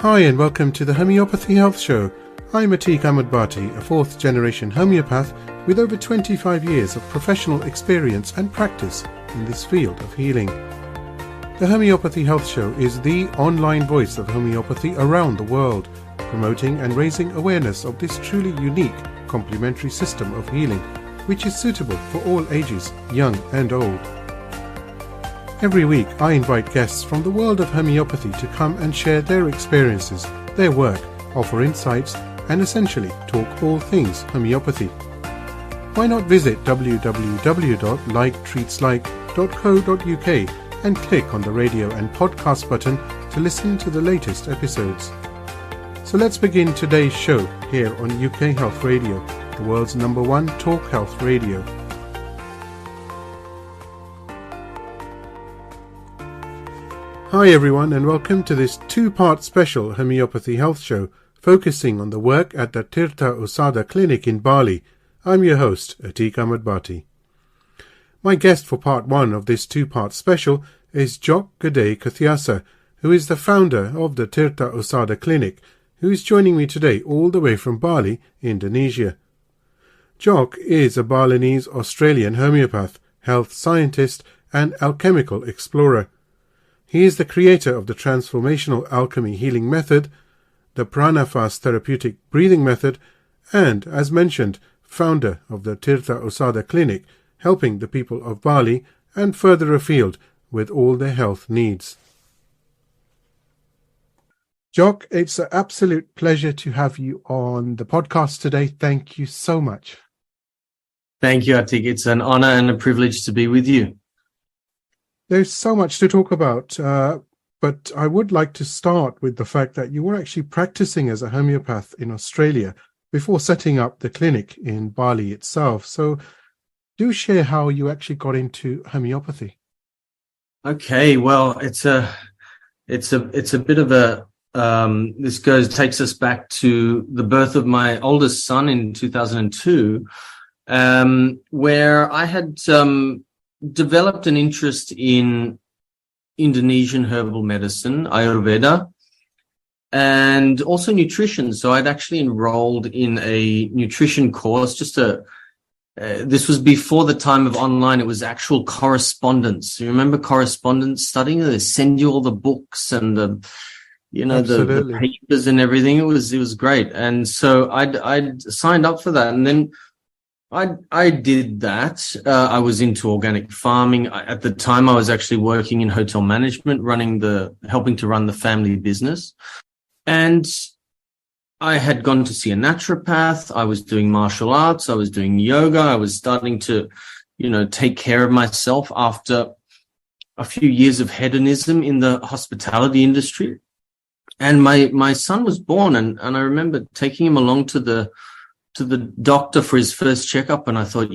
Hi and welcome to the Homeopathy Health Show. I'm Atiq Bhatti, a fourth generation homeopath with over 25 years of professional experience and practice in this field of healing. The Homeopathy Health Show is the online voice of homeopathy around the world, promoting and raising awareness of this truly unique complementary system of healing, which is suitable for all ages, young and old. Every week I invite guests from the world of homeopathy to come and share their experiences, their work, offer insights and essentially talk all things homeopathy. Why not visit www.liketreatslike.co.uk and click on the radio and podcast button to listen to the latest episodes. So let's begin today's show here on UK Health Radio, the world's #1 talk health radio. Hi everyone and welcome to this two-part special Homeopathy Health Show focusing on the work at the Tirta Usada clinic in Bali. I'm your host, Atiq Bhatti. My guest for part 1 of this two-part special is Tjok Gde Kerthyasa, who is the founder of the Tirta Usada clinic, who is joining me today all the way from Bali, Indonesia. Tjok is a Balinese-Australian homeopath, health scientist and alchemical explorer. He is the creator of the transformational alchemy healing method, the pranafas therapeutic breathing method, and, as mentioned, founder of the Tirta Usada clinic, helping the people of Bali and further afield with all their health needs. Tjok, it's an absolute pleasure to have you on the podcast today. Thank you so much. Thank you, Atiq. It's an honor and a privilege to be with you. There's so much to talk about, but I would like to start with the fact that you were actually practicing as a homeopath in Australia before setting up the clinic in Bali itself. So do share how you actually got into homeopathy. Okay, well, it's a bit of a takes us back to the birth of my oldest son in 2002, where I had developed an interest in Indonesian herbal medicine, Ayurveda, and also nutrition. So I'd actually enrolled in a nutrition course, this was before the time of online. It was actual correspondence. You remember correspondence studying? They send you all the books and the papers and everything. It was great. And so I'd signed up for that. And then I did that. I was into organic farming. At the time, I was actually working in hotel management, helping to run the family business. And I had gone to see a naturopath. I was doing martial arts. I was doing yoga. I was starting to, take care of myself after a few years of hedonism in the hospitality industry. And my son was born, and I remember taking him along to the doctor for his first checkup, and I thought,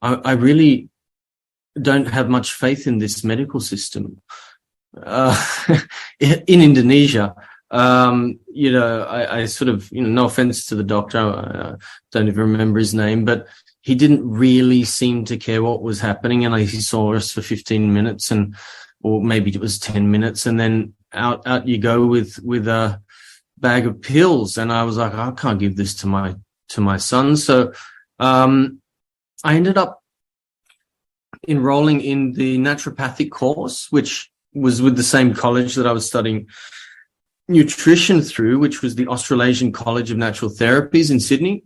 I really don't have much faith in this medical system in Indonesia. I sort of, no offense to the doctor, I don't even remember his name, but he didn't really seem to care what was happening, and he saw us for 15 minutes, or maybe it was 10 minutes, and then out you go with a bag of pills, and I was like, I can't give this to my son. So I ended up enrolling in the naturopathic course, which was with the same college that I was studying nutrition through, which was the Australasian College of Natural Therapies in Sydney.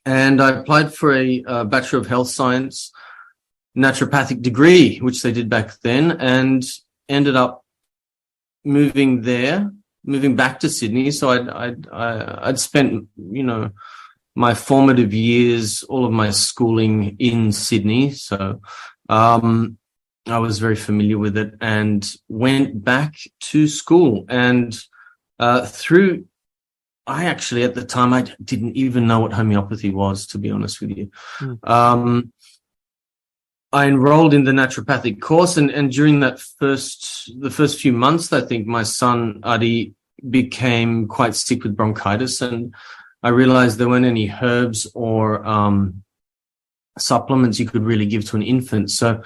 And I applied for a Bachelor of Health Science naturopathic degree, which they did back then, and ended up moving back to Sydney. So I'd spent, my formative years, all of my schooling in Sydney. So I was very familiar with it and went back to school. And at the time, I didn't even know what homeopathy was, to be honest with you. I enrolled in the naturopathic course, and during the first few months, I think my son, Adi, became quite sick with bronchitis, and I realized there weren't any herbs or supplements you could really give to an infant. So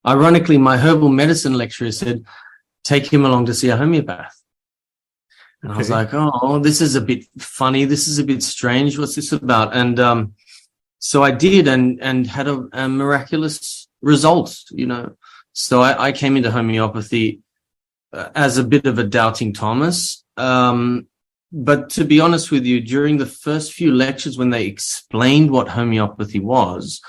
ironically, my herbal medicine lecturer said, take him along to see a homeopath. And I was like, oh, this is a bit funny. This is a bit strange. What's this about? And so I did and had a miraculous result, So I came into homeopathy as a bit of a doubting Thomas. But to be honest with you, during the first few lectures when they explained what homeopathy was,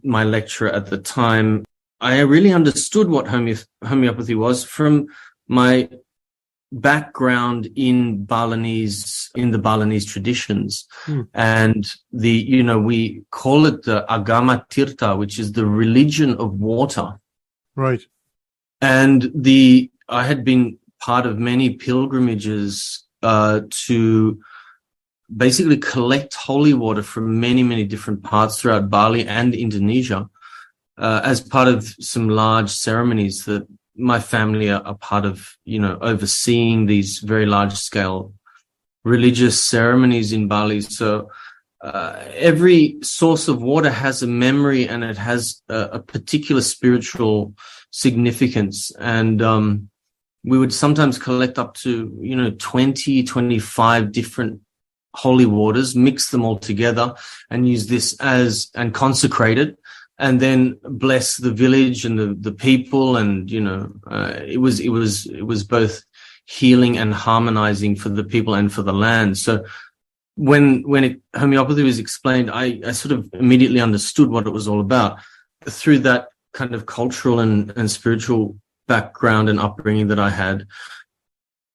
my lecturer at the time, I really understood what homeopathy was from my background in the Balinese traditions. And we call it the Agama Tirta, which is the religion of water. Right. And I had been part of many pilgrimages to basically collect holy water from many, many different parts throughout Bali and Indonesia as part of some large ceremonies that my family are part of, overseeing these very large-scale religious ceremonies in Bali. So every source of water has a memory and it has a particular spiritual significance. And we would sometimes collect up to, 20, 25 different holy waters, mix them all together and use this and consecrate it, and then bless the village and the people. And, it was both healing and harmonizing for the people and for the land. So when homeopathy was explained, I sort of immediately understood what it was all about through that kind of cultural and spiritual background and upbringing that I had.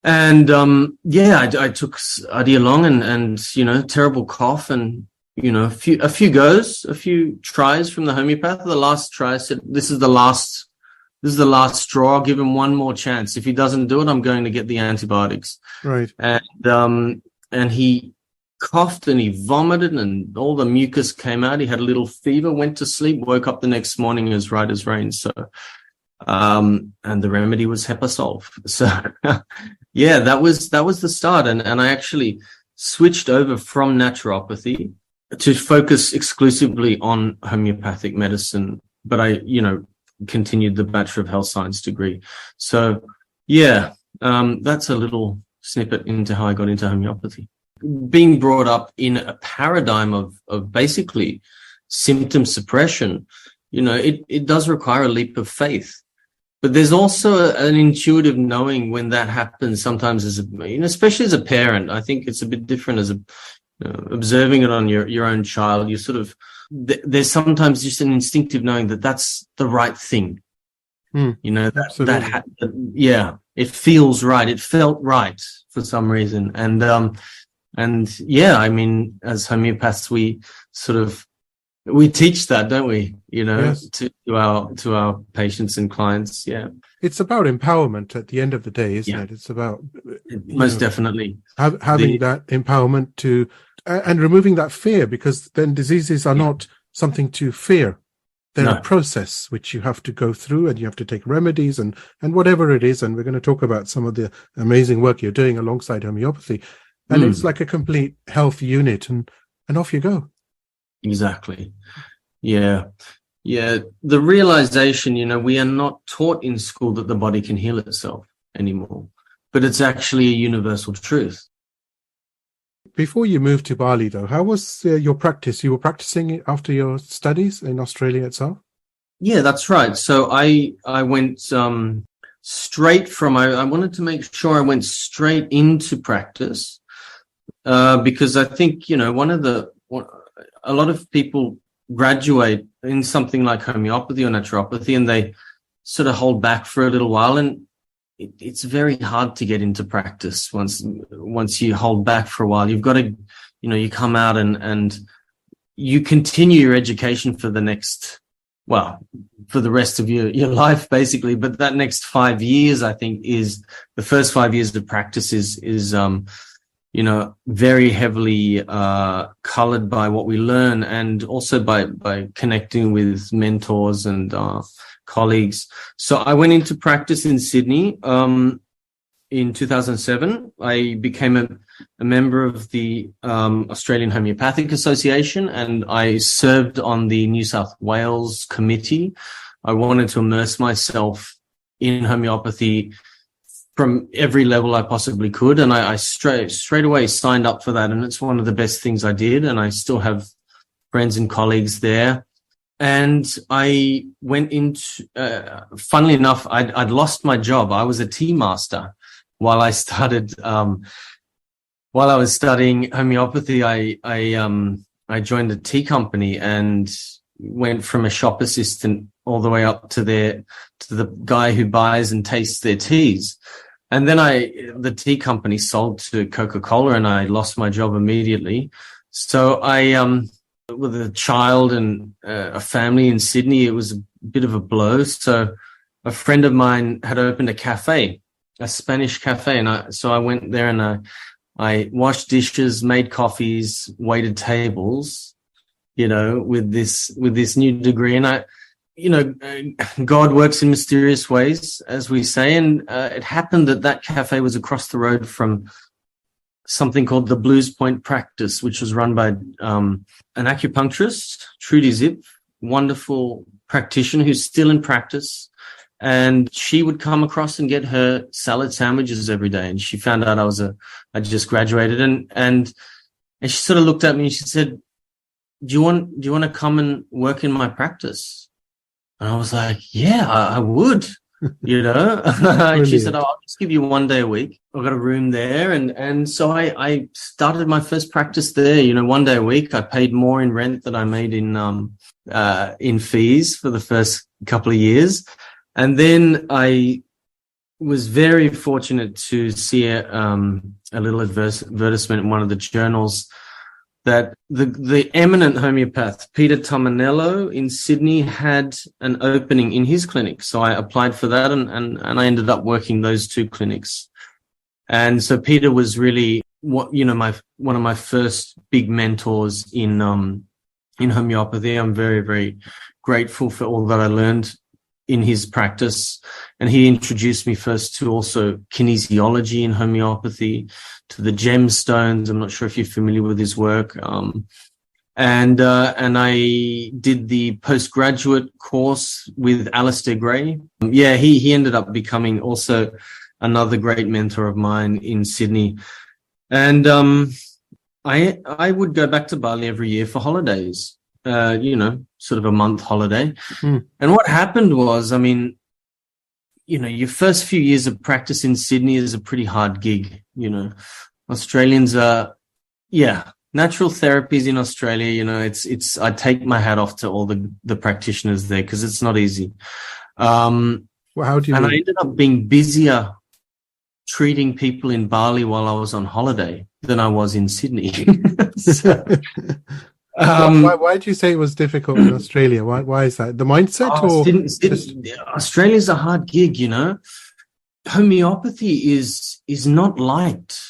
And I took Adi along and terrible cough and a few goes, a few tries from the homeopath. The last try, I said, this is the last straw. I'll give him one more chance. If he doesn't do it, I'm going to get the antibiotics. Right. And he coughed and he vomited and all the mucus came out. He had a little fever, went to sleep, woke up the next morning as right as rain. So and the remedy was Hepasolve. So that was the start. And I actually switched over from naturopathy to focus exclusively on homeopathic medicine. But I, continued the Bachelor of Health Science degree. So that's a little snippet into how I got into homeopathy. Being brought up in a paradigm of basically symptom suppression, it does require a leap of faith. But there's also an intuitive knowing when that happens. Sometimes especially as a parent, I think it's a bit different as observing it on your own child. You sort of, there's sometimes just an instinctive knowing that that's the right thing. It feels right. It felt right for some reason. And I mean, as homeopaths, we teach that, don't we? Yes. to our patients and clients. Yeah. It's about empowerment at the end of the day, isn't it? It's about most definitely having that empowerment to and removing that fear, because then diseases are not something to fear. They're a process which you have to go through, and you have to take remedies and whatever it is. And we're going to talk about some of the amazing work you're doing alongside homeopathy. And it's like a complete health unit, and off you go. Exactly. Yeah. The realization, we are not taught in school that the body can heal itself anymore, but it's actually a universal truth. Before you moved to Bali, though, how was your practice? You were practicing after your studies in Australia itself? Yeah, that's right. So I went straight from, I wanted to make sure I went straight into practice because I think, a lot of people graduate in something like homeopathy or naturopathy and they sort of hold back for a little while, and it's very hard to get into practice once you hold back for a while. You've got to, you come out and you continue your education for the rest of your life, basically. But that next 5 years, I think, is the first 5 years of practice is very heavily colored by what we learn, and also by connecting with mentors and colleagues. So I went into practice in Sydney in 2007. I became a member of the Australian Homeopathic Association, and I served on the New South Wales committee. I wanted to immerse myself in homeopathy from every level I possibly could. And I straight away signed up for that. And it's one of the best things I did. And I still have friends and colleagues there. And I went into, funnily enough, I'd lost my job. I was a tea master while I started, while I was studying homeopathy. I joined a tea company and went from a shop assistant all the way up to the guy who buys and tastes their teas. And then the tea company sold to Coca-Cola and I lost my job immediately. So with a child and a family in Sydney, it was a bit of a blow. So a friend of mine had opened a cafe, a Spanish cafe. And so I went there and I washed dishes, made coffees, waited tables, with this new degree. And God works in mysterious ways, as we say. And it happened that cafe was across the road from something called the Blues Point Practice, which was run by an acupuncturist, Trudy Zip, wonderful practitioner who's still in practice. And she would come across and get her salad sandwiches every day. And she found out I just graduated and she sort of looked at me and she said, do you want to come and work in my practice? And I was like, yeah, I would, And she said, I'll just give you 1 day a week. I've got a room there. And so I started my first practice there, 1 day a week. I paid more in rent than I made in fees for the first couple of years. And then I was very fortunate to see a little advertisement in one of the journals that the eminent homeopath, Peter Tomanello in Sydney, had an opening in his clinic. So I applied for that and I ended up working those two clinics. And so Peter was really one of my first big mentors in homeopathy. I'm very, very grateful for all that I learned in his practice. And he introduced me first to also kinesiology in homeopathy, to the gemstones. I'm not sure if you're familiar with his work. And I did the postgraduate course with Alistair Gray. He ended up becoming also another great mentor of mine in Sydney. And I would go back to Bali every year for holidays. Sort of a month holiday. And what happened was, your first few years of practice in Sydney is a pretty hard gig. Australians are, natural therapies in Australia, I take my hat off to all the practitioners there because it's not easy. Well, how do you mean? I ended up being busier treating people in Bali while I was on holiday than I was in Sydney. Why do you say it was difficult in Australia? Why is that? The mindset Australia's a hard gig, Homeopathy is not liked.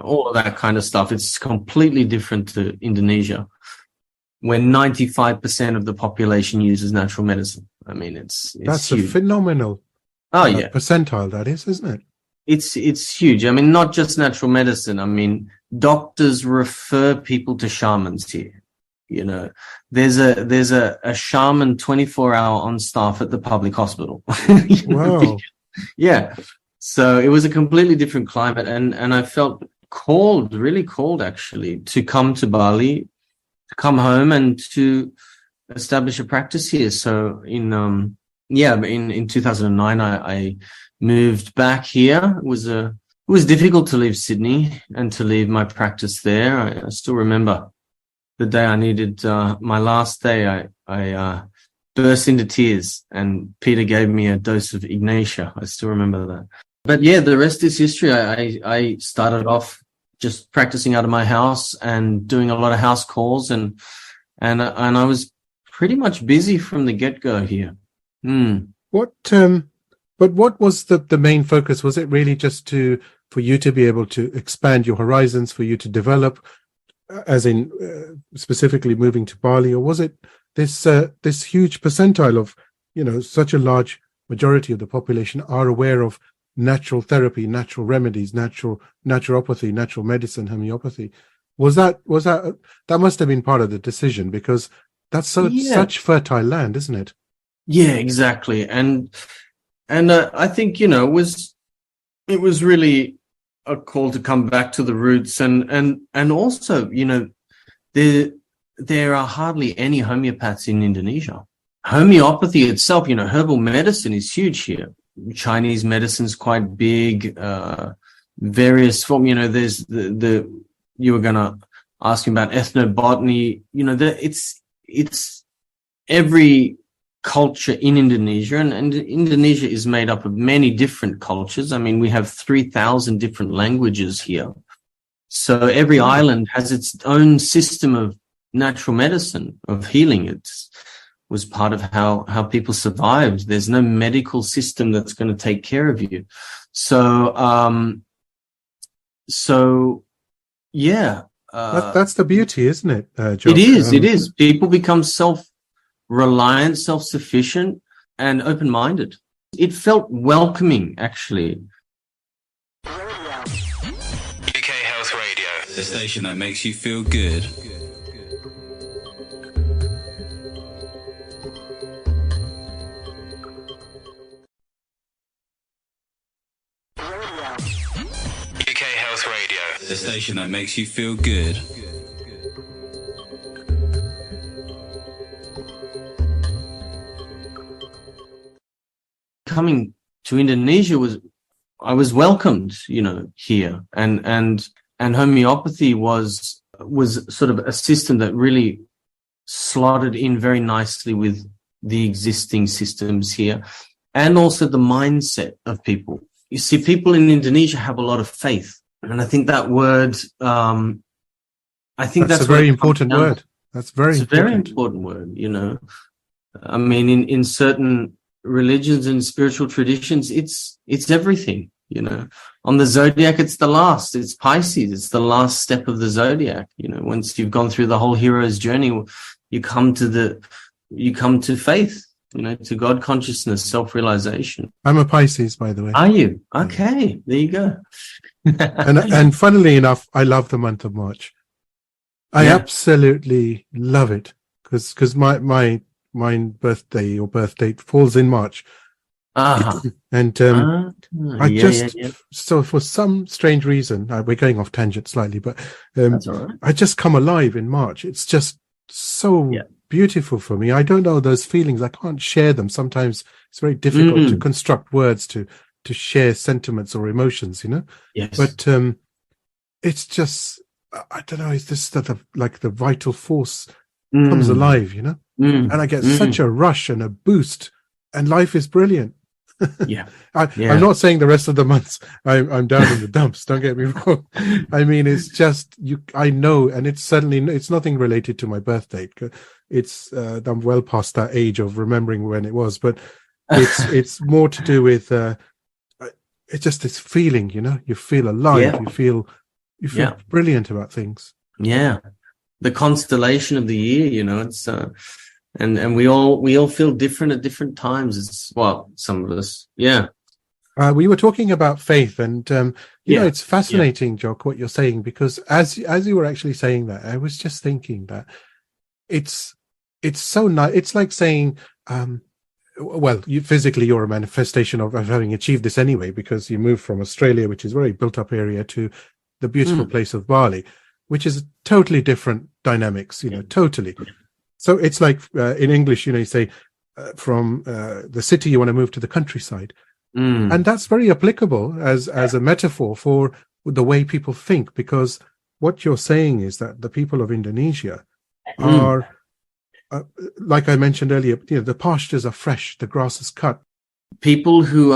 All of that kind of stuff. It's completely different to Indonesia, where 95% of the population uses natural medicine. That's huge. A phenomenal percentile, that is, isn't it? It's huge. Not just natural medicine. Doctors refer people to shamans here. There's a shaman 24-hour on staff at the public hospital. Wow. Yeah. So it was a completely different climate, and I felt really called actually to come to Bali, to come home and to establish a practice here. So in 2009 I moved back here. It was difficult to leave Sydney and to leave my practice there. I still remember the day I needed my last day. I burst into tears, and Peter gave me a dose of Ignatia. I still remember that. But the rest is history. I started off just practicing out of my house and doing a lot of house calls, and I was pretty much busy from the get-go here. But what was the main focus? Was it really just for you to be able to expand your horizons, for you to develop, as in specifically moving to Bali, or was it this huge percentile of, such a large majority of the population are aware of natural therapy, natural remedies, naturopathy, natural medicine, homeopathy? That must have been part of the decision, because that's such fertile land, isn't it? Yeah, exactly. And I think, it was it was really a call to come back to the roots, and also, there are hardly any homeopaths in Indonesia. Homeopathy itself, herbal medicine is huge here. Chinese medicine's quite big, various form, there's you were going to ask me about ethnobotany, it's every culture in Indonesia, and Indonesia is made up of many different cultures. I mean, we have 3,000 different languages here. So every island has its own system of natural medicine, of healing. It was part of how people survived. There's no medical system that's going to take care of you. So yeah. That's the beauty, isn't it, Tjok? It is. People become self-reliant, self-sufficient, and open-minded. It felt welcoming, actually. UK Health Radio, the station that makes you feel good. UK Health Radio, the station that makes you feel good. Coming to Indonesia I was welcomed, here, and homeopathy was sort of a system that really slotted in very nicely with the existing systems here, and also the mindset of people. You see, people in Indonesia have a lot of faith, and I think that word, that's a very important word. That's very important. It's a very important word, I mean, in certain religions and spiritual traditions, it's everything, On the zodiac, it's Pisces, it's the last step of the zodiac. Once you've gone through the whole hero's journey, you come to faith, to God consciousness, self-realization. I'm a Pisces, by the way. Are you? Okay, there you go. and funnily enough, I love the month of March. I absolutely love it because my birthday or birth date falls in March. And so for some strange reason, we're going off tangent slightly, but that's all right. I just come alive in March. It's just so beautiful for me. I don't know those feelings. I can't share them. Sometimes it's very difficult to construct words to share sentiments or emotions, Yes. But it's just, I don't know, it's just like the vital force comes alive, and I get such a rush and a boost, and life is brilliant. I'm not saying the rest of the months I'm down in the dumps, don't get me wrong. I mean, it's just I know, and it's nothing related to my birth date. It's I'm well past that age of remembering when it was, but it's more to do with it's just this feeling, you feel alive, you feel brilliant about things. The constellation of the year, it's and we all feel different at different times. Some of us. We were talking about faith, and it's fascinating, Tjok, what you're saying, because as you were actually saying that, I was just thinking that it's so nice. It's like saying, physically you're a manifestation of having achieved this anyway, because you moved from Australia, which is a very built up area, to the beautiful place of Bali, which is totally different dynamics, totally. So it's like in English, you say from the city you want to move to the countryside. And that's very applicable as a metaphor for the way people think, because what you're saying is that the people of Indonesia are, like I mentioned earlier, the pastures are fresh, the grass is cut. People who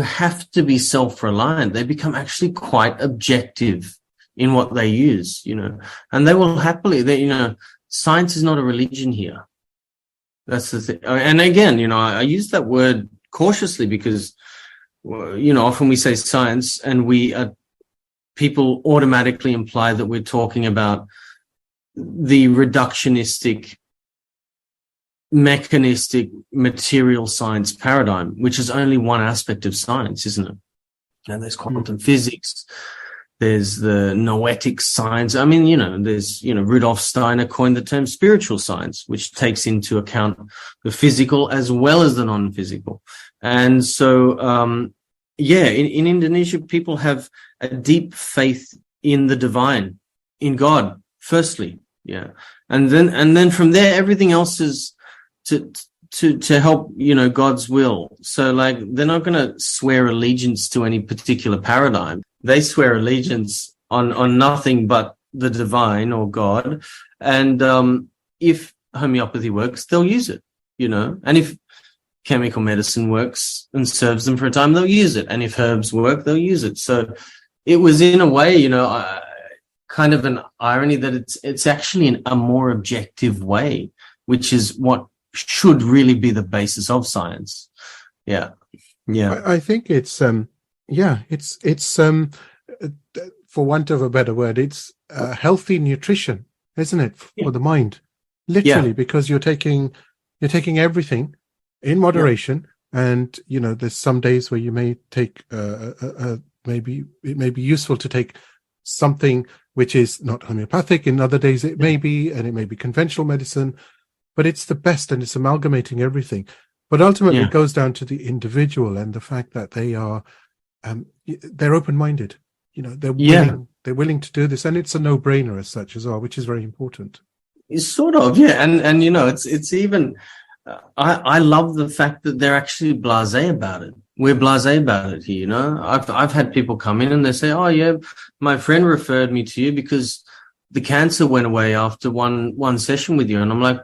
have to be self-reliant, they become actually quite objective in what they use, and they will happily, science is not a religion here. That's the thing. And again, I use that word cautiously because, often we say science and people automatically imply that we're talking about the reductionistic, mechanistic, material science paradigm, which is only one aspect of science, isn't it? And there's quantum physics. There's the noetic science. I mean, there's, Rudolf Steiner coined the term spiritual science, which takes into account the physical as well as the non-physical. And so, in Indonesia, people have a deep faith in the divine, in God, firstly. Yeah. And then from there, everything else is to help, God's will. So like, they're not going to swear allegiance to any particular paradigm. They swear allegiance on nothing but the divine or God. And if homeopathy works, they'll use it, and if chemical medicine works and serves them for a time, they'll use it. And if herbs work, they'll use it. So it was, in a way, kind of an irony that it's actually in a more objective way, which is what should really be the basis of science. Yeah. I think it's for want of a better word, it's healthy nutrition, isn't it, for the mind? Literally, because you're taking everything in moderation, and there's some days where you may take maybe it may be useful to take something which is not homeopathic. In other days it may be, and it may be conventional medicine, but it's the best, and it's amalgamating everything. But ultimately it goes down to the individual and the fact that they are they're open-minded. They're willing to do this, and it's a no-brainer as such as well, which is very important. It's sort of, yeah. And it's even, I love the fact that they're actually blasé about it. We're blasé about it here, I've had people come in and they say, oh yeah, my friend referred me to you because the cancer went away after one session with you. And I'm like,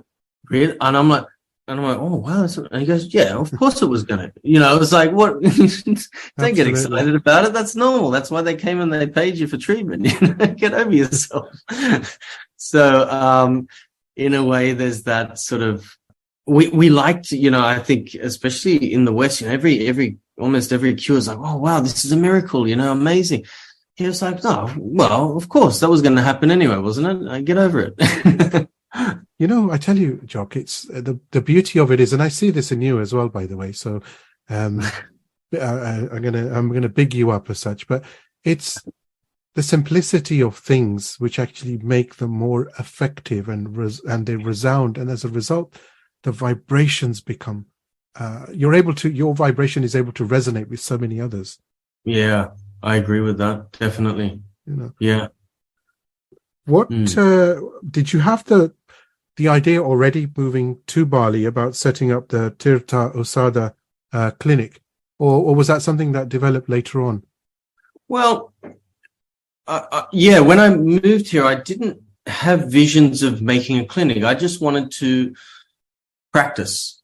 really? And I'm like, oh wow. And he goes, yeah, of course it was gonna. It was like, what? Don't get excited about it. That's normal. That's why they came and they paid you for treatment. Get over yourself. So, in a way, there's that sort of, we like to, I think, especially in the West, almost every cure is like, oh wow, this is a miracle, amazing. He was like, oh, well, of course, that was going to happen anyway, wasn't it? I get over it. I tell you, Tjok, it's the beauty of it is, and I see this in you as well, by the way. So, I'm gonna big you up as such, but it's the simplicity of things which actually make them more effective, and they resound, and as a result, the vibrations become. Your vibration is able to resonate with so many others. Yeah, I agree with that. Definitely. Yeah. What did you have the idea already moving to Bali about setting up the Tirta Usada clinic, or was that something that developed later on? Well, yeah, when I moved here, I didn't have visions of making a clinic. I just wanted to practice,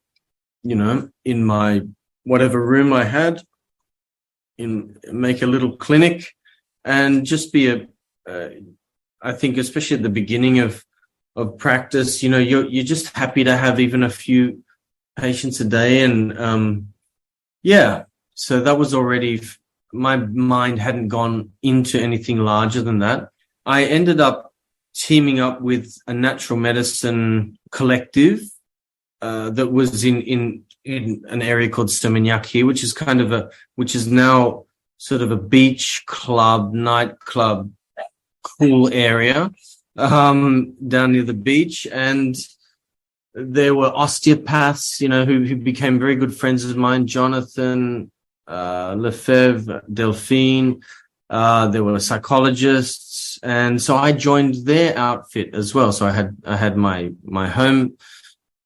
in my whatever room I had, make a little clinic and just be I think especially at the beginning of practice, you're just happy to have even a few patients a day. And, so that was already, my mind hadn't gone into anything larger than that. I ended up teaming up with a natural medicine collective, that was in an area called Seminyak here, which is now sort of a beach club, nightclub, cool area down near the beach. And there were osteopaths, who became very good friends of mine, Jonathan, Lefebvre, Delphine. There were psychologists, and so I joined their outfit as well. So I had my home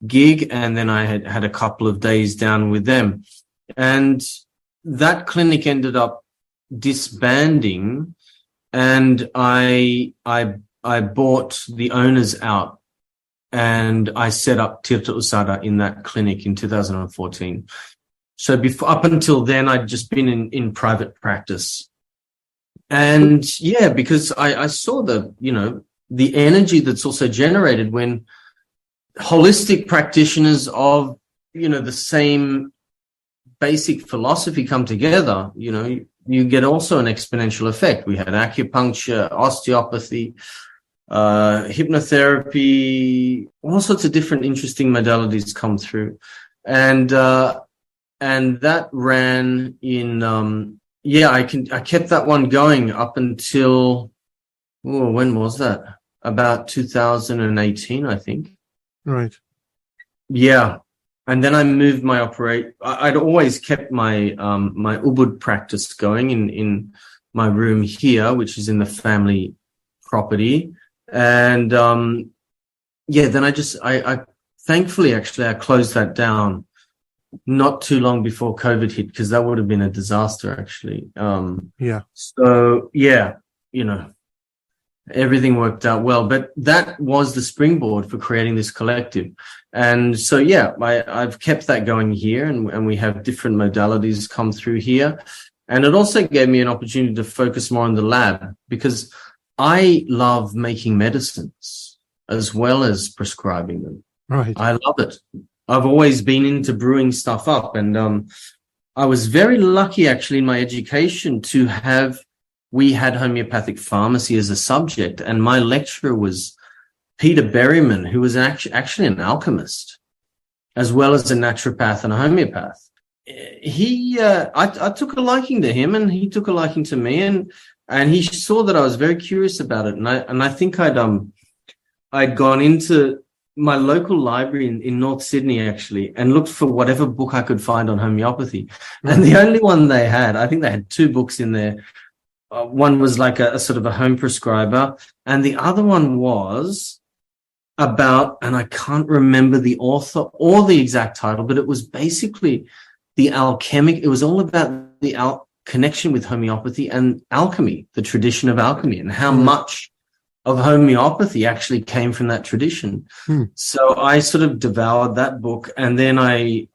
gig, and then I had a couple of days down with them, and that clinic ended up disbanding. And I bought the owners out, and I set up Tirta Usada in that clinic in 2014. So up until then, I'd just been in private practice. And yeah, because I saw the energy that's also generated when holistic practitioners of, the same basic philosophy come together, you get also an exponential effect. We had acupuncture, osteopathy, hypnotherapy, all sorts of different interesting modalities come through. And that ran in, I kept that one going up until, when was that? About 2018, I think. Right. Yeah. and then I moved my I'd always kept my my ubud practice going in my room here, which is in the family property. And then I thankfully actually I closed that down not too long before COVID hit, because that would have been a disaster actually. So yeah, everything worked out well, but that was the springboard for creating this collective. And so, yeah, I've kept that going here, and we have different modalities come through here. And it also gave me an opportunity to focus more on the lab, because I love making medicines as well as prescribing them. Right. I love it. I've always been into brewing stuff up, and I was very lucky actually in my education we had homeopathic pharmacy as a subject, and my lecturer was Peter Berryman, who was actually an alchemist, as well as a naturopath and a homeopath. I took a liking to him, and he took a liking to me, and he saw that I was very curious about it, and I think I'd gone into my local library in North Sydney actually, and looked for whatever book I could find on homeopathy, and the only one they had, I think they had 2 books in there. One was like a sort of a home prescriber, and the other one was about, and I can't remember the author or the exact title, but it was basically it was all about the connection with homeopathy and alchemy, the tradition of alchemy, and how much of homeopathy actually came from that tradition. So I sort of devoured that book, and then I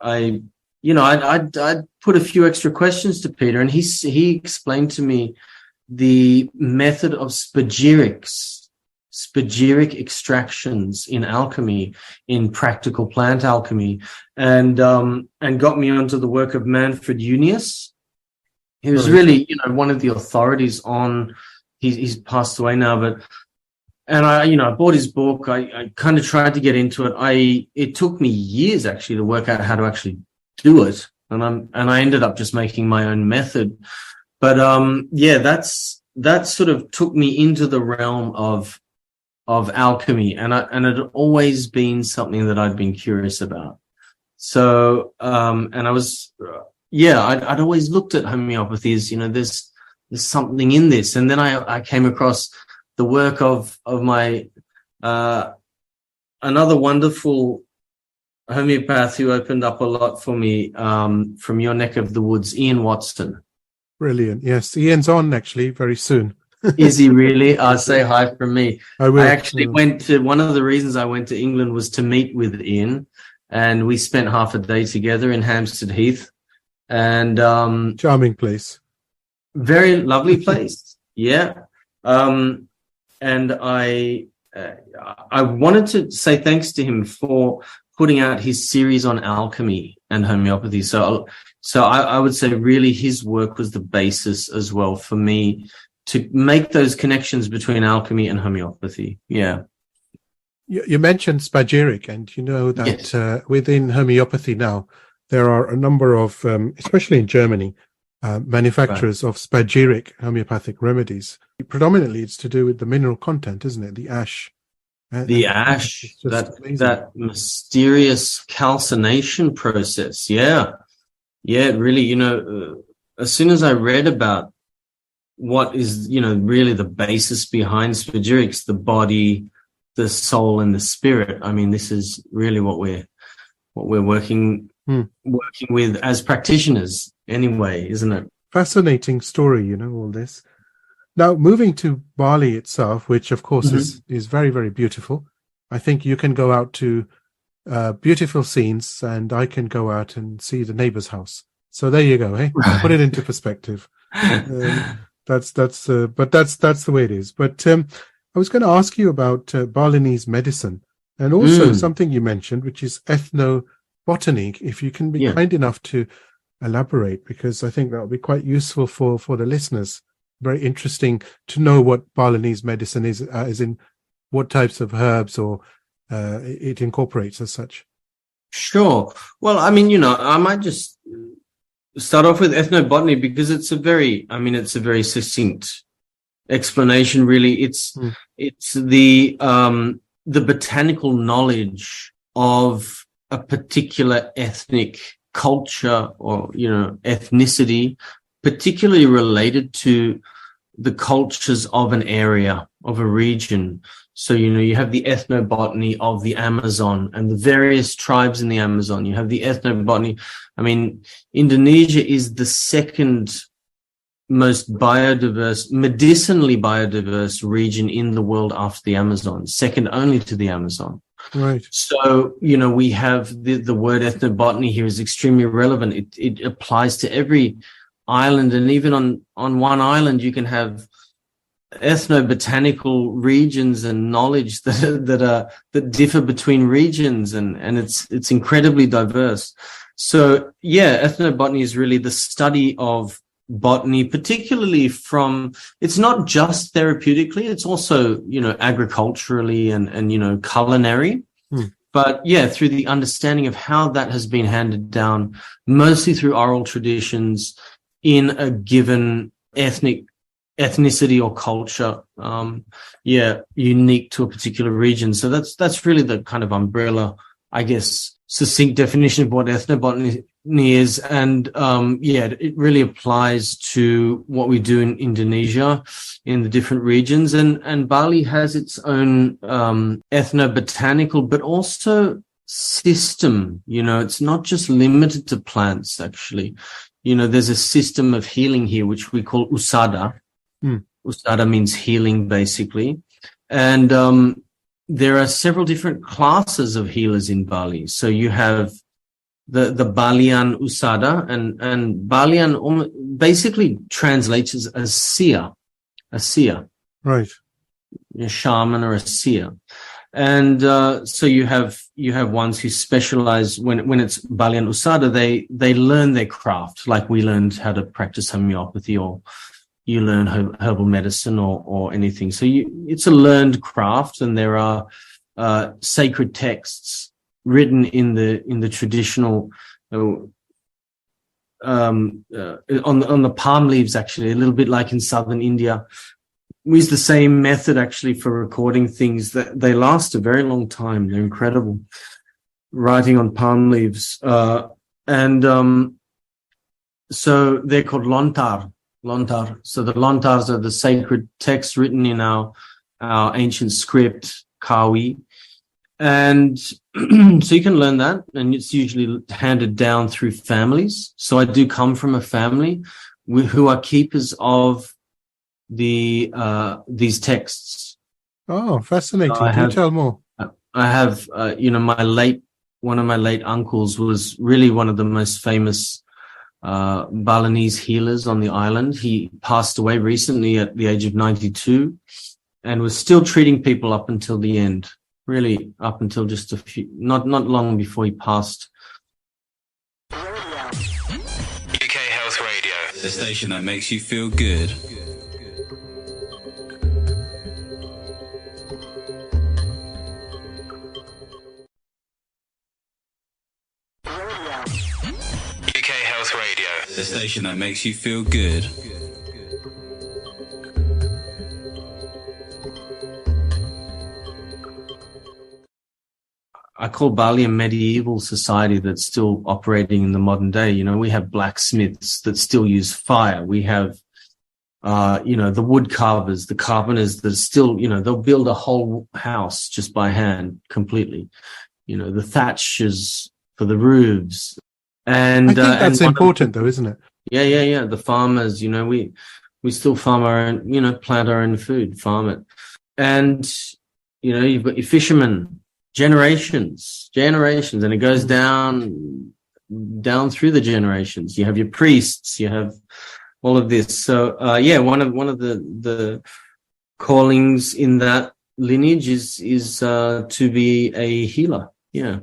put a few extra questions to Peter, and he explained to me the method of spagyric extractions in alchemy, in practical plant alchemy, and got me onto the work of Manfred Unius. He was really, one of the authorities on. He's passed away now, and I bought his book. I kind of tried to get into it. It took me years actually to work out how to actually do it, and I ended up just making my own method. But that sort of took me into the realm of alchemy, and it had always been something that I'd been curious about. So and I was I'd always looked at homeopathy as, there's something in this, and then I came across the work of my another wonderful homeopath who opened up a lot for me from your neck of the woods, Ian Watson. Brilliant. Yes, Ian's on actually very soon. Is he really? Say hi from me. I will. I actually went to, one of the reasons I went to England was to meet with Ian, and we spent half a day together in Hampstead Heath. And charming place. Very lovely place. Yeah. And I wanted to say thanks to him for putting out his series on alchemy and homeopathy. So I would say really his work was the basis as well for me to make those connections between alchemy and homeopathy. Yeah. You mentioned spagyric, and you know that yes. Within homeopathy now, there are a number of, especially in Germany, manufacturers of spagyric homeopathic remedies. Predominantly, it's to do with the mineral content, isn't it? The ash. The ash, that mysterious calcination process. Yeah. Yeah, really, as soon as I read about what is, really the basis behind spagyrics, the body, the soul, and the spirit. I mean, this is really what we're working with as practitioners anyway, isn't it? Fascinating story, all this. Now, moving to Bali itself, which of course is very, very beautiful. I think you can go out to beautiful scenes, and I can go out and see the neighbor's house. So there you go, hey? Put it into perspective. That's the way it is. But I was going to ask you about Balinese medicine, and also something you mentioned, which is ethnobotany. If you can be kind enough to elaborate, because I think that will be quite useful for the listeners. Very interesting to know what Balinese medicine is, as in what types of herbs or it incorporates as such. Sure. Well, I mean, I might just start off with ethnobotany because it's a very succinct explanation. Really, it's the botanical knowledge of a particular ethnic culture or, ethnicity, particularly related to the cultures of an area, of a region. So, you have the ethnobotany of the Amazon and the various tribes in the Amazon. You have the ethnobotany. I mean, Indonesia is the second most medicinally biodiverse region in the world after the Amazon, second only to the Amazon. Right. So, we have the word ethnobotany here is extremely relevant. It applies to every island, and even on one island, you can have ethnobotanical regions and knowledge that differ between regions, and it's incredibly diverse. So, ethnobotany is really the study of botany, particularly it's not just therapeutically, it's also, agriculturally and culinary. But through the understanding of how that has been handed down, mostly through oral traditions in a given ethnicity or culture, unique to a particular region. So that's really the kind of umbrella, I guess, succinct definition of what ethnobotany is. And it really applies to what we do in Indonesia in the different regions. And Bali has its own ethnobotanical, but also system. It's not just limited to plants, actually. There's a system of healing here, which we call Usada. Usada means healing, basically. And there are several different classes of healers in Bali. So you have the Balian Usada, and Balian basically translates as seer, a seer. Right. A shaman or a seer. And so you have ones who specialize when it's Balian Usada, they learn their craft, like we learned how to practice homeopathy, or you learn herbal medicine or anything. So it's a learned craft, and there are sacred texts written in the traditional on the palm leaves, actually, a little bit like in southern India. We use the same method actually for recording things. That they last a very long time. They're incredible. Writing on palm leaves, so they're called lontar. So the lontars are the sacred texts written in our ancient script, Kawi. And so you can learn that, and it's usually handed down through families. So I do come from a family who are keepers of these texts. Oh, fascinating. Do tell more. I have, one of my late uncles was really one of the most famous Balinese healers on the island. He passed away recently at the age of 92 and was still treating people up until the end, really up until just not long before he passed. UK Health Radio, the station that makes you feel good. The station that makes you feel good. I call Bali a medieval society that's still operating in the modern day. We have blacksmiths that still use fire. We have, the wood carvers, the carpenters that still, they'll build a whole house just by hand completely. The thatchers for the roofs. And I think that's important, though, isn't it? Yeah. The farmers, we still farm our own, plant our own food, farm it. And, you've got your fishermen, generations, and it goes down through the generations. You have your priests, you have all of this. So, one of the callings in that lineage is to be a healer. Yeah.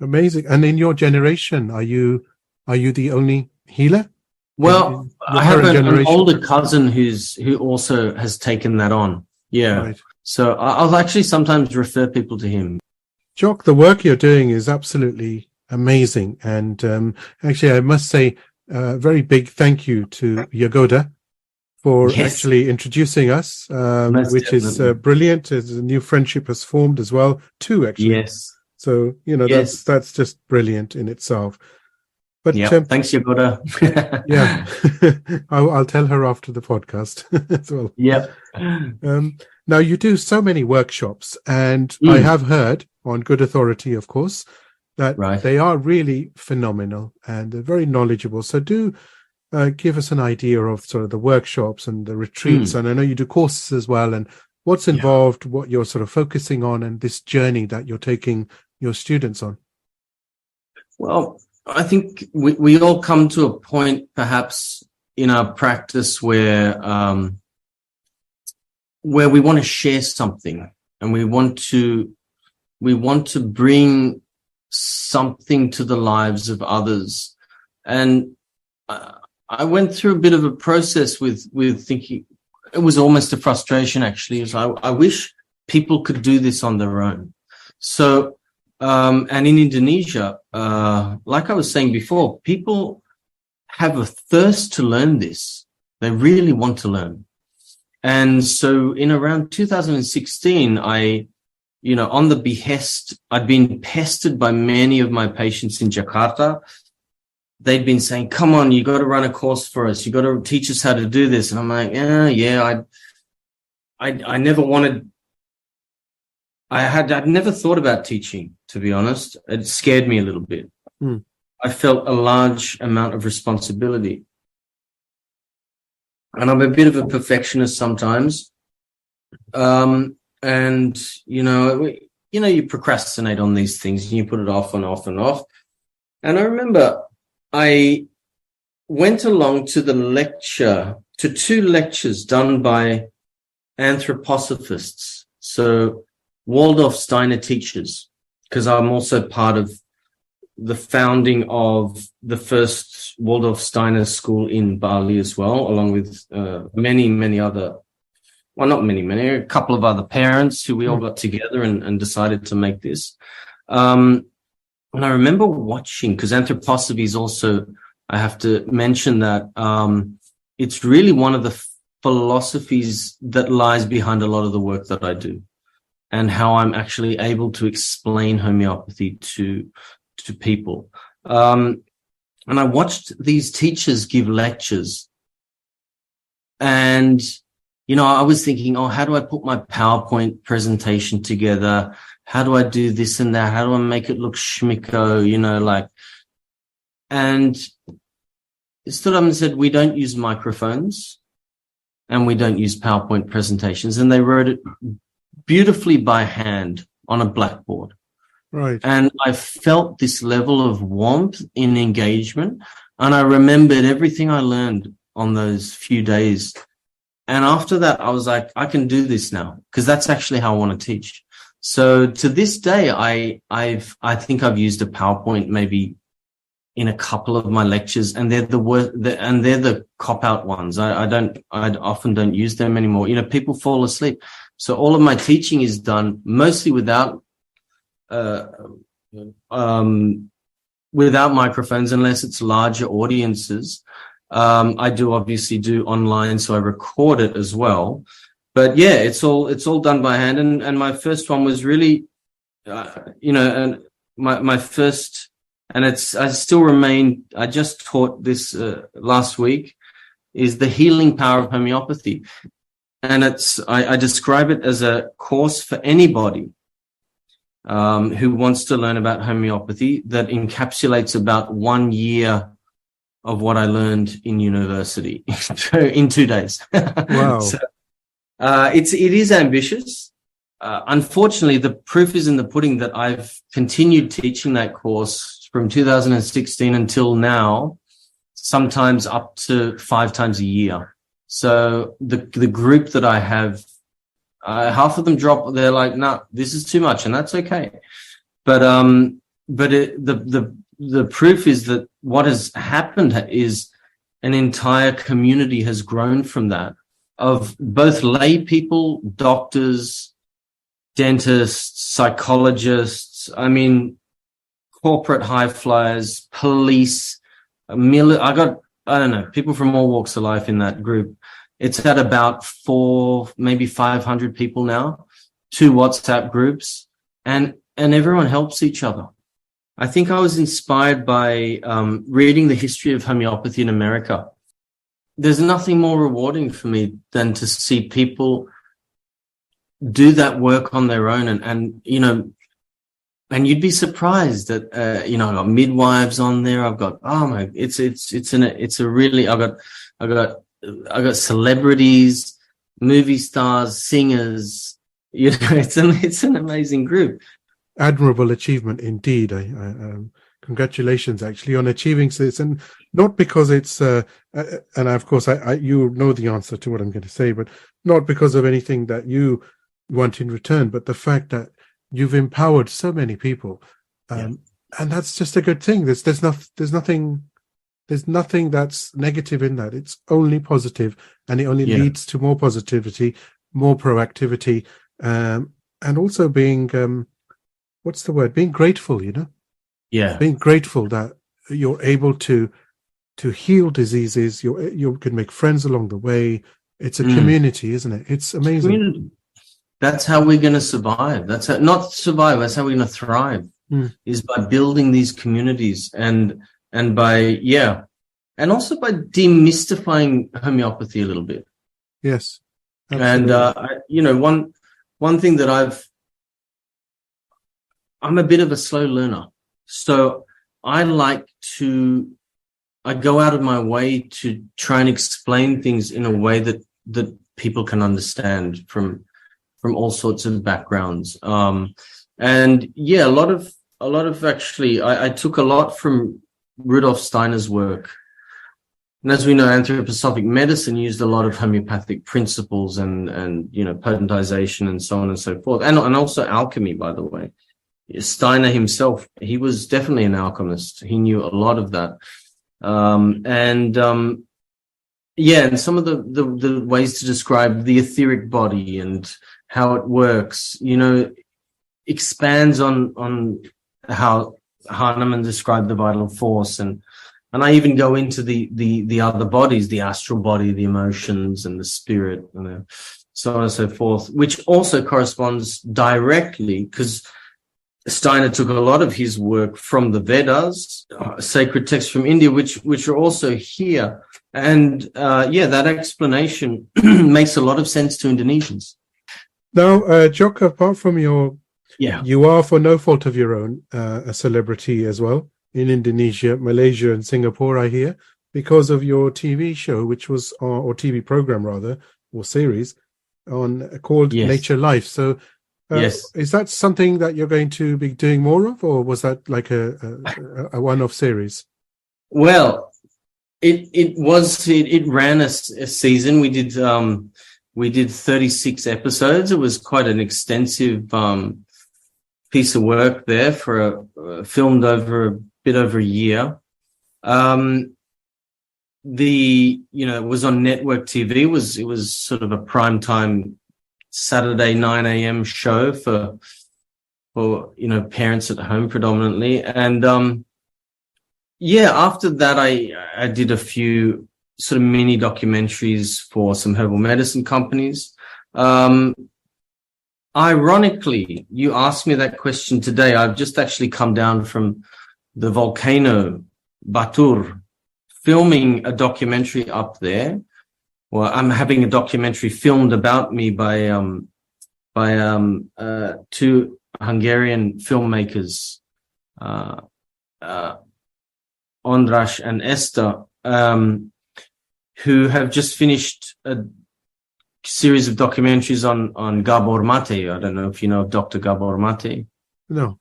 Amazing. And in your generation, are you the only healer? Well, I have an older cousin who also has taken that on. Yeah. Right. So I'll actually sometimes refer people to him. Tjok, the work you're doing is absolutely amazing. And actually, I must say a very big thank you to Yagoda for actually introducing us, which is brilliant. As a new friendship has formed as well, too, actually. Yes. So So, Yes. that's just brilliant in itself. But Yeah. Thanks, Yagoda. yeah, I'll tell her after the podcast as well. Yep. Now, you do so many workshops, and I have heard on good authority, of course, that Right. they are really phenomenal and they're very knowledgeable. So do give us an idea of sort of the workshops and the retreats. And I know you do courses as well, and what's involved, what you're sort of focusing on, and this journey that you're taking your students on. Well, I think we all come to a point perhaps in our practice where we want to share something, and we want to bring something to the lives of others. And I went through a bit of a process with thinking. It was almost a frustration, actually. I wish people could do this on their own. So, and in Indonesia, like I was saying before, people have a thirst to learn this. They really want to learn. And so in around 2016, on the behest, I'd been pestered by many of my patients in Jakarta. They'd been saying, come on, you got to run a course for us. You got to teach us how to do this. And I'm like, I never wanted, I'd never thought about teaching, to be honest. It scared me a little bit. I felt a large amount of responsibility. And I'm a bit of a perfectionist sometimes. And, you procrastinate on these things and you put it off and off and off. And I remember I went along to two lectures done by anthroposophists. So Waldorf Steiner teachers, because I'm also part of the founding of the first Waldorf Steiner school in Bali as well, along with many other, well, not many, a couple of other parents who we all got together and decided to make this. And I remember watching, because anthroposophy is also, I have to mention that it's really one of the philosophies that lies behind a lot of the work that I do, and how I'm actually able to explain homeopathy to people. And I watched these teachers give lectures, and I was thinking, how do I put my PowerPoint presentation together? How do I do this and that? How do I make it look schmicko, and stood up and said, we don't use microphones and we don't use PowerPoint presentations. And they wrote it beautifully by hand on a blackboard. Right. And I felt this level of warmth in engagement. And I remembered everything I learned on those few days. And after that, I was like, I can do this now, because that's actually how I want to teach. So to this day, I think I've used a PowerPoint maybe in a couple of my lectures, and they're the cop-out ones. I often don't use them anymore. People fall asleep. So all of my teaching is done mostly without microphones, unless it's larger audiences. I do obviously do online, so I record it as well. But yeah, it's all done by hand. And my first one was really, and my first, and I just taught this last week, is the healing power of homeopathy. And I describe it as a course for anybody who wants to learn about homeopathy, that encapsulates about 1 year of what I learned in university in 2 days. Wow. So, it is ambitious. Unfortunately, the proof is in the pudding that I've continued teaching that course from 2016 until now, sometimes up to 5 times a year. So the group that I have, half of them drop. They're like, "No, this is too much," and that's okay. But the proof is that what has happened is an entire community has grown from that, of both lay people, doctors, dentists, psychologists, corporate high flyers, police, people from all walks of life in that group. It's at about 400, maybe 500 people now, 2 WhatsApp groups. And everyone helps each other. I think I was inspired by reading the history of homeopathy in America. There's nothing more rewarding for me than to see people do that work on their own, and you know, and you'd be surprised that you know, I've got midwives on there. I've got it's a really I've got celebrities, movie stars, singers. You know, it's an amazing group. Admirable achievement indeed. Congratulations actually on achieving this, and not because it's and of course I you know the answer to what I'm going to say, but not because of anything that you want in return, but the fact that you've empowered so many people, and that's just a good thing. There's nothing that's negative in that. It's only positive, and it only leads to more positivity, more proactivity, and also being what's the word? Being grateful, you know? Yeah. Being grateful that you're able to heal diseases. You can make friends along the way. It's a community, isn't it? It's amazing. Community. That's how we're going to survive. That's how, not survive. That's how we're going to thrive. Is by building these communities and by and also by demystifying homeopathy a little bit. Yes, absolutely. And you know, one thing that I'm a bit of a slow learner, so I go out of my way to try and explain things in a way that people can understand from all sorts of backgrounds. And yeah, a lot of actually, I took a lot from Rudolf Steiner's work. And as we know, anthroposophic medicine used a lot of homeopathic principles and you know, potentization and so on and so forth. And also alchemy, by the way. Steiner himself, he was definitely an alchemist. He knew a lot of that. And some of the ways to describe the etheric body and how it works, you know, expands on how Hahnemann described the vital force, and I even go into the other bodies, the astral body, the emotions, and the spirit, you know, so on and so forth, which also corresponds directly, because Steiner took a lot of his work from the Vedas, sacred texts from India, which are also here, and that explanation makes a lot of sense to Indonesians. Now, Tjok, apart from you are, for no fault of your own, a celebrity as well in Indonesia, Malaysia, and Singapore, I hear, because of your TV show, which was, or TV program rather, or series, called Nature Life. So, is that something that you're going to be doing more of, or was that like a one-off series? Well, it ran a season. We did 36 episodes. It was quite an extensive piece of work there filmed over a bit over a year. It was on network TV. It was sort of a primetime Saturday 9 a.m. show for you know, parents at home predominantly. And after that I did a few sort of mini documentaries for some herbal medicine companies. Ironically, you asked me that question today. I've just actually come down from the volcano Batur, filming a documentary up there. Well, I'm having a documentary filmed about me by two Hungarian filmmakers, Ondras and Esther, who have just finished a series of documentaries on Gabor Mate. I don't know if you know Dr. Gabor Mate. No.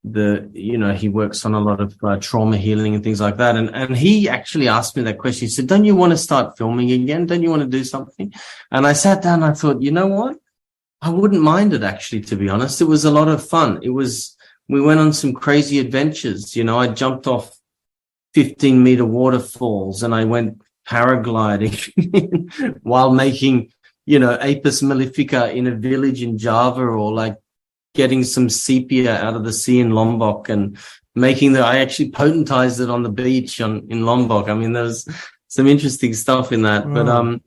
He works on a lot of trauma healing and things like that. And he actually asked me that question. He said, don't you want to start filming again? Don't you want to do something? And I sat down and I thought, you know what? I wouldn't mind it, actually, to be honest. It was a lot of fun. We went on some crazy adventures. You know, I jumped off 15-meter waterfalls and I went paragliding while making, you know, Apis mellifica in a village in Java, or like getting some sepia out of the sea in Lombok and I actually potentized it on the beach in Lombok. I mean, there's some interesting stuff in that, but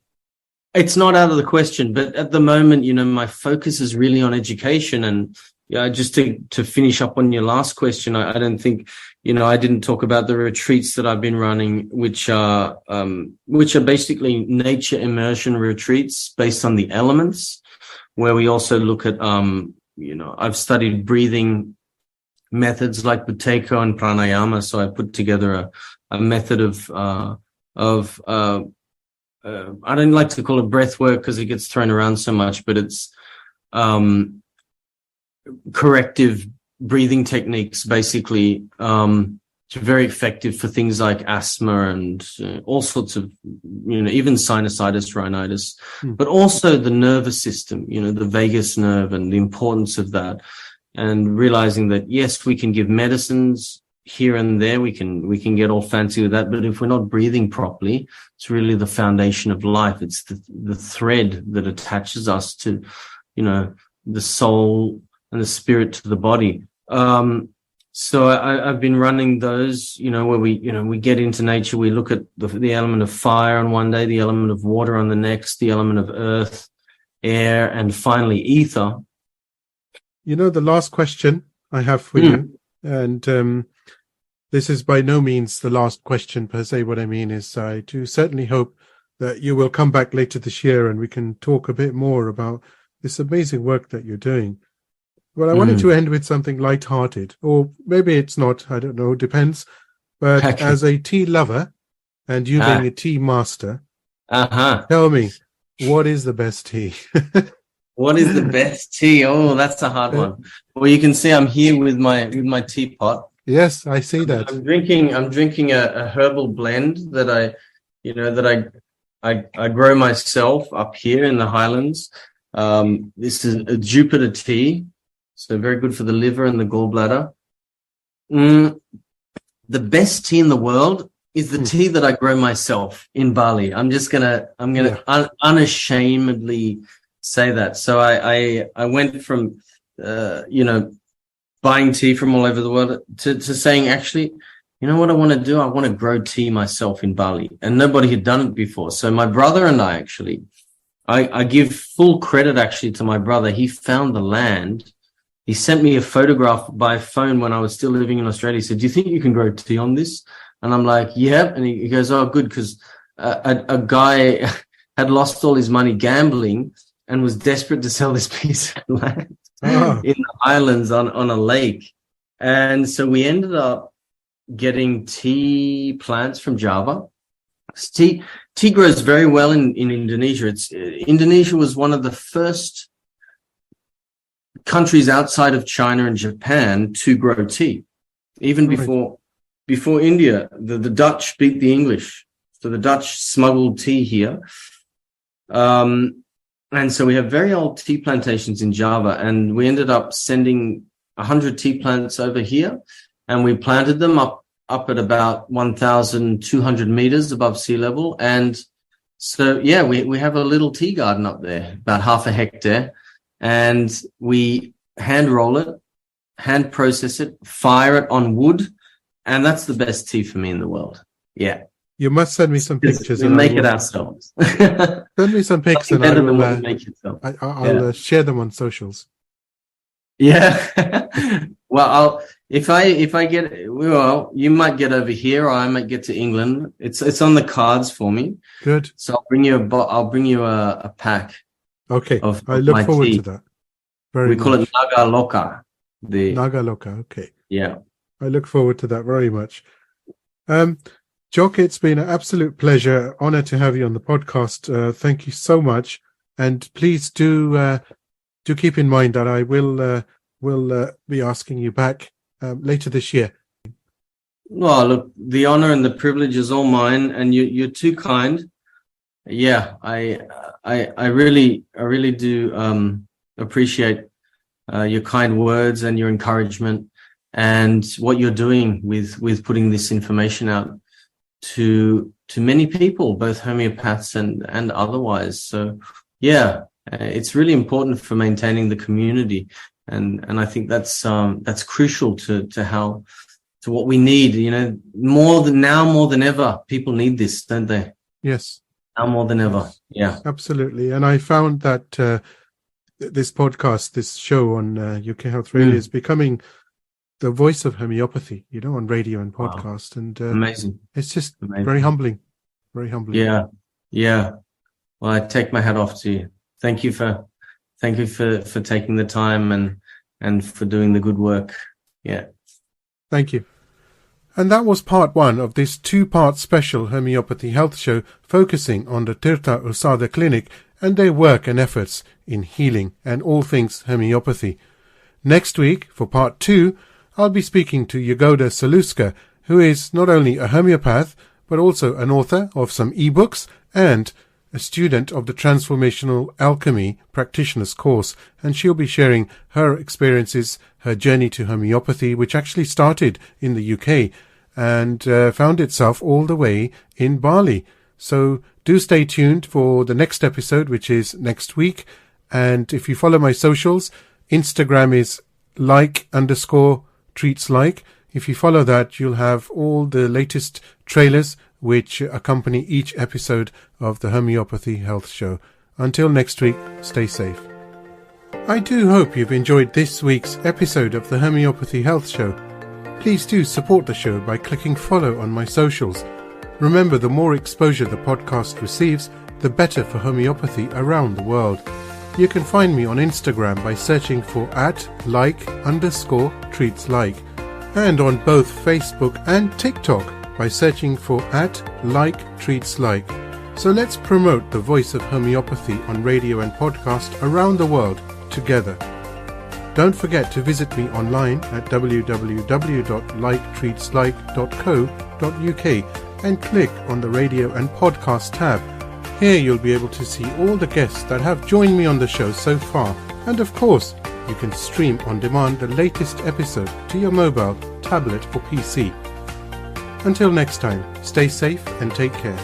it's not out of the question. But at the moment, you know, my focus is really on education, and yeah, just to finish up on your last question, I don't think, I didn't talk about the retreats that I've been running, which are basically nature immersion retreats based on the elements, where we also look at, I've studied breathing methods like Bhatti and pranayama. So I put together a method of I don't like to call it breath work because it gets thrown around so much, but it's corrective breathing techniques, basically, very effective for things like asthma and all sorts of, even sinusitis, rhinitis, but also the nervous system, the vagus nerve and the importance of that, and realizing that, yes, we can give medicines here and there. We can get all fancy with that, but if we're not breathing properly, it's really the foundation of life. It's the thread that attaches us to, the soul and the spirit to the body. So I've been running those, where we get into nature. We look at the element of fire on one day, the element of water on the next, the element of earth, air, and finally ether. The last question I have for you, and this is by no means the last question per se. What I mean is I do certainly hope that you will come back later this year and we can talk a bit more about this amazing work that you're doing. But I wanted to end with something light-hearted, or maybe it's not, I don't know, depends. But Okay. As a tea lover and you being a tea master, tell me, what is the best tea? What is the best tea? Oh, that's a hard one. Well, you can see I'm here with my teapot. Yes, I see that. I'm drinking a herbal blend that I grow myself up here in the Highlands. This is a Jupiter tea, so very good for the liver and the gallbladder. The best tea in the world is the tea that I grow myself in Bali. I'm gonna unashamedly say that. So I went from buying tea from all over the world to saying, actually, what I want to do? I want to grow tea myself in Bali, and nobody had done it before. So my brother and I give full credit actually to my brother. He found the land. He sent me a photograph by phone when I was still living in Australia. He said, "Do you think you can grow tea on this?" And I'm like, "Yeah." And he goes, "Oh, good," because a guy had lost all his money gambling and was desperate to sell this piece of land in the islands on a lake. And so we ended up getting tea plants from Java. Tea grows very well in Indonesia. Indonesia was one of the first countries outside of China and Japan to grow tea. Even before India, the Dutch beat the English. So the Dutch smuggled tea here. And so we have very old tea plantations in Java, and we ended up sending 100 tea plants over here, and we planted them up at about 1,200 meters above sea level. And so, yeah, we have a little tea garden up there, about half a hectare, and we hand roll it, hand process it, fire it on wood, and that's the best tea for me in the world. Yeah. You must send me some pictures. We make it ourselves. Send me some pics and I'll share them on socials. Yeah. Well, if I get, you might get over here, or I might get to England. It's on the cards for me. Good. So I'll bring you a pack. Okay. Of I look forward tea. to that. We call it Naga Loka. Naga Loka. Okay. Yeah. I look forward to that very much. Tjok, it's been an absolute pleasure, honor to have you on the podcast. Thank you so much, and please do keep in mind that I will be asking you back later this year. Well, look, the honor and the privilege is all mine, and you're too kind. Yeah, I really do appreciate your kind words and your encouragement, and what you're doing with putting this information out to many people, both homeopaths and otherwise. So yeah, it's really important for maintaining the community, and I think that's crucial to what we need. More than ever, people need this, don't they? Yes. Now more than ever. Yeah, absolutely. And I found that this podcast, this show on UK Health Radio is becoming the voice of homeopathy, on radio and podcast. And amazing. It's just very humbling. Very humbling. Yeah. Yeah. Well, I take my hat off to you. Thank you for taking the time and for doing the good work. Yeah. Thank you. And that was part 1 of this 2-part special homeopathy health show focusing on the Tirta Usada clinic and their work and efforts in healing and all things homeopathy. Next week, for part 2, I'll be speaking to Tjok Gde Kerthyasa, who is not only a homeopath, but also an author of some ebooks and a student of the Transformational Alchemy Practitioner's course, and she'll be sharing her experiences, her journey to homeopathy, which actually started in the UK and found itself all the way in Bali. So do stay tuned for the next episode, which is next week. And if you follow my socials, Instagram is _treatslike. If you follow that, you'll have all the latest trailers which accompany each episode of the Homeopathy Health Show. Until next week, stay safe. I do hope you've enjoyed this week's episode of the Homeopathy Health Show. Please do support the show by clicking follow on my socials. Remember, the more exposure the podcast receives, the better for homeopathy around the world. You can find me on Instagram by searching for @like_treatslike, and on both Facebook and TikTok by searching for @LikeTreatsLike. So let's promote the voice of homeopathy on radio and podcast around the world together. Don't forget to visit me online at www.liketreatslike.co.uk and click on the radio and podcast tab. Here you'll be able to see all the guests that have joined me on the show so far. And of course, you can stream on demand the latest episode to your mobile, tablet or PC. Until next time, stay safe and take care.